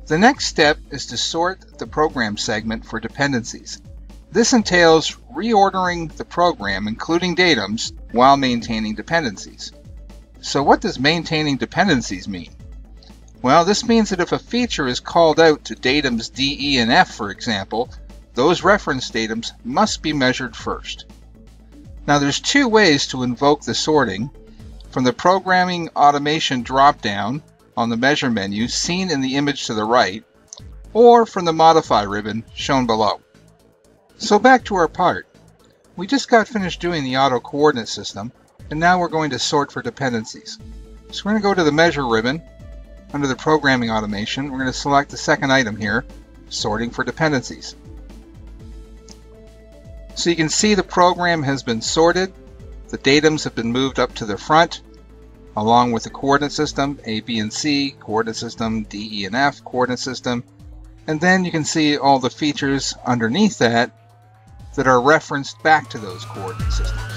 The next step is to sort the program segment for dependencies. This entails reordering the program, including datums, while maintaining dependencies. So what does maintaining dependencies mean? Well, this means that if a feature is called out to datums D, E, and F, for example, those reference datums must be measured first. Now there's two ways to invoke the sorting: from the Programming Automation drop-down on the Measure menu seen in the image to the right, or from the Modify ribbon shown below. So back to our part. We just got finished doing the auto coordinate system, and now we're going to sort for dependencies. So we're going to go to the Measure ribbon. Under the Programming Automation, we're going to select the second item here, Sorting for Dependencies. So you can see the program has been sorted. The datums have been moved up to the front, along with the coordinate system, A, B, and C, coordinate system, D, E, and F, coordinate system. And then you can see all the features underneath that are referenced back to those coordinate systems.